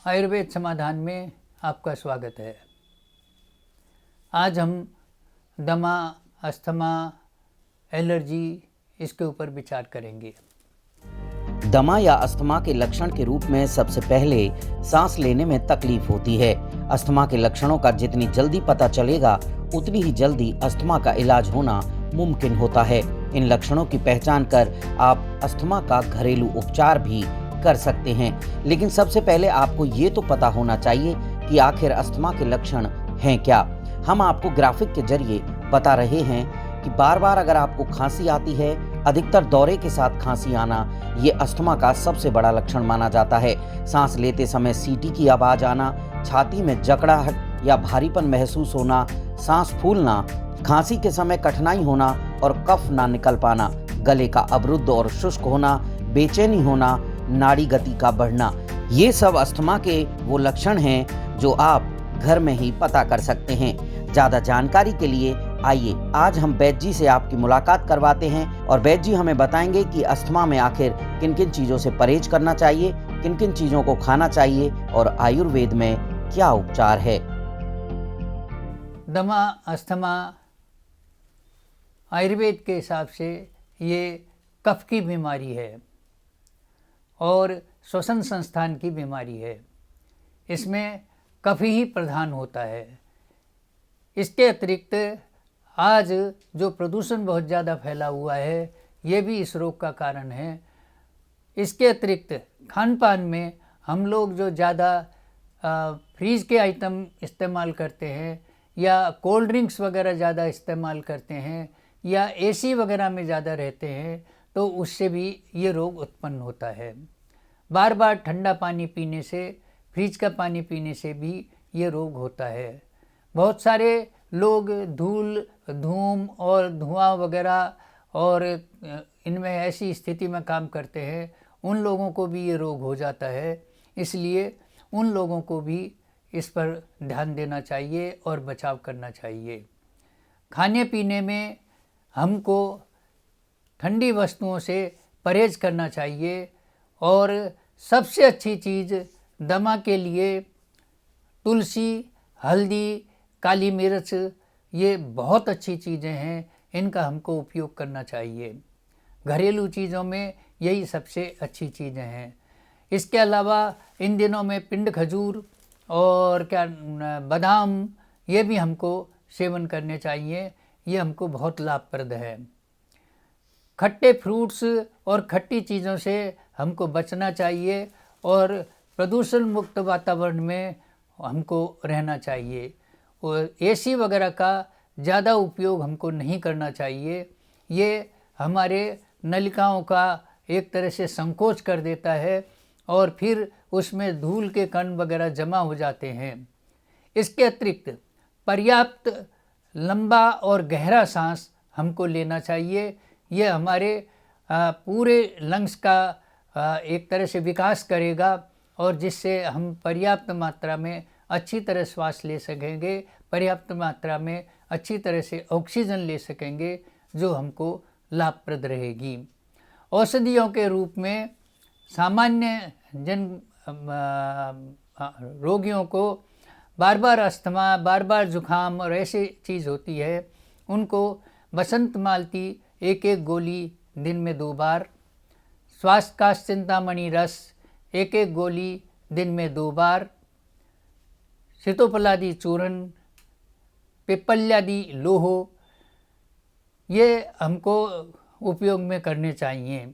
आयुर्वेद समाधान में आपका स्वागत है। आज हम दमा, अस्थमा, एलर्जी इसके ऊपर विचार करेंगे। दमा या अस्थमा के लक्षण के रूप में सबसे पहले सांस लेने में तकलीफ होती है। अस्थमा के लक्षणों का जितनी जल्दी पता चलेगा उतनी ही जल्दी अस्थमा का इलाज होना मुमकिन होता है। इन लक्षणों की पहचान कर आप अस्थमा का घरेलू उपचार भी कर सकते हैं। लेकिन सबसे पहले आपको ये तो पता होना चाहिए कि आखिर अस्थमा के लक्षण हैं क्या। हम आपको ग्राफिक के जरिए बता रहे हैं कि बार बार अगर आपको खांसी आती है, अधिकतर दौरे के साथ खांसी आना, ये अस्थमा का सबसे बड़ा लक्षण माना जाता है। सांस लेते समय सीटी की आवाज आना, छाती में जकड़ाहट या भारीपन महसूस होना, सांस फूलना, खांसी के समय कठिनाई होना और कफ ना निकल पाना, गले का अवरुद्ध और शुष्क होना, बेचैनी होना, नाड़ी गति का बढ़ना, ये सब अस्थमा के वो लक्षण हैं जो आप घर में ही पता कर सकते हैं। ज़्यादा जानकारी के लिए आइए आज हम वैद्य जी से आपकी मुलाकात करवाते हैं और वैद्य जी हमें बताएंगे कि अस्थमा में आखिर किन किन चीज़ों से परहेज करना चाहिए, किन किन चीज़ों को खाना चाहिए और आयुर्वेद में क्या उपचार है। दमा, अस्थमा आयुर्वेद के हिसाब से ये कफ की बीमारी है और श्वसन संस्थान की बीमारी है। इसमें कफ ही प्रधान होता है। इसके अतिरिक्त आज जो प्रदूषण बहुत ज़्यादा फैला हुआ है, ये भी इस रोग का कारण है। इसके अतिरिक्त खान पान में हम लोग जो ज़्यादा फ्रीज के आइटम इस्तेमाल करते हैं या कोल्ड ड्रिंक्स वगैरह ज़्यादा इस्तेमाल करते हैं या एसी वगैरह में ज़्यादा रहते हैं, तो उससे भी ये रोग उत्पन्न होता है। बार बार ठंडा पानी पीने से, फ्रिज का पानी पीने से भी ये रोग होता है। बहुत सारे लोग धूल, धूम और धुआं वगैरह और इनमें ऐसी स्थिति में काम करते हैं, उन लोगों को भी ये रोग हो जाता है। इसलिए उन लोगों को भी इस पर ध्यान देना चाहिए और बचाव करना चाहिए। खाने पीने में हमको ठंडी वस्तुओं से परहेज करना चाहिए और सबसे अच्छी चीज़ दमा के लिए तुलसी, हल्दी, काली मिर्च, ये बहुत अच्छी चीज़ें हैं, इनका हमको उपयोग करना चाहिए। घरेलू चीज़ों में यही सबसे अच्छी चीज़ें हैं। इसके अलावा इन दिनों में पिंड खजूर और बादाम, ये भी हमको सेवन करने चाहिए। ये हमको बहुत लाभप्रद है। खट्टे फ्रूट्स और खट्टी चीज़ों से हमको बचना चाहिए और प्रदूषण मुक्त वातावरण में हमको रहना चाहिए और एसी वगैरह का ज़्यादा उपयोग हमको नहीं करना चाहिए। ये हमारे नलिकाओं का एक तरह से संकोच कर देता है और फिर उसमें धूल के कण वगैरह जमा हो जाते हैं। इसके अतिरिक्त पर्याप्त लंबा और गहरा सांस हमको लेना चाहिए। ये हमारे पूरे लंग्स का एक तरह से विकास करेगा और जिससे हम पर्याप्त मात्रा में अच्छी तरह श्वास ले सकेंगे, पर्याप्त मात्रा में अच्छी तरह से ऑक्सीजन ले सकेंगे, जो हमको लाभप्रद रहेगी। औषधियों के रूप में सामान्य जन रोगियों को बार बार अस्थमा, बार बार जुखाम और ऐसी चीज़ होती है, उनको बसंत मालती एक एक गोली दिन में 2 बार, श्वासकाश चिंतामणि रस एक एक गोली दिन में 2 बार, सीतोपलादि चूर्ण, पिप्पल्यादि लोहो, ये हमको उपयोग में करने चाहिए।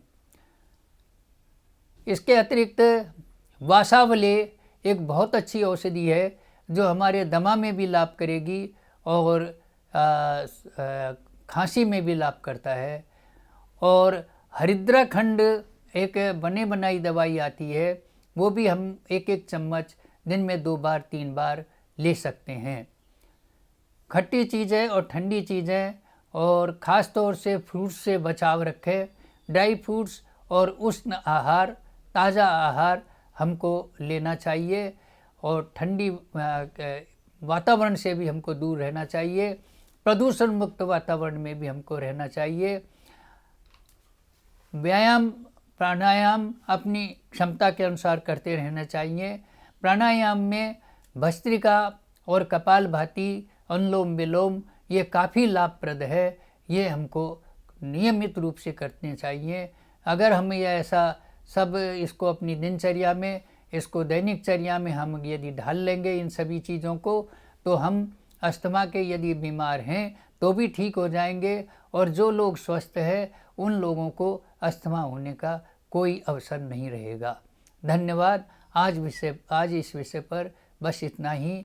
इसके अतिरिक्त वासावले एक बहुत अच्छी औषधि है जो हमारे दमा में भी लाभ करेगी और खांसी में भी लाभ करता है। और हरिद्राखंड एक बने बनाई दवाई आती है, वो भी हम एक एक चम्मच दिन में 2 बार 3 बार ले सकते हैं। खट्टी चीज़ें और ठंडी चीज़ें और ख़ास तौर से फ्रूट्स से बचाव रखें। ड्राई फ्रूट्स और उष्ण आहार, ताज़ा आहार हमको लेना चाहिए और ठंडी वातावरण से भी हमको दूर रहना चाहिए। प्रदूषण मुक्त वातावरण में भी हमको रहना चाहिए। व्यायाम, प्राणायाम अपनी क्षमता के अनुसार करते रहना चाहिए। प्राणायाम में भस्त्रिका और कपालभाति, अनुलोम विलोम ये काफ़ी लाभप्रद है। ये हमको नियमित रूप से करने चाहिए। अगर हम ये ऐसा सब इसको अपनी दिनचर्या में, इसको दैनिकचर्या में हम यदि ढाल लेंगे इन सभी चीज़ों को, तो हम अस्थमा के यदि बीमार हैं तो भी ठीक हो जाएंगे, और जो लोग स्वस्थ हैं उन लोगों को अस्थमा होने का कोई अवसर नहीं रहेगा। धन्यवाद। आज इस विषय पर बस इतना ही।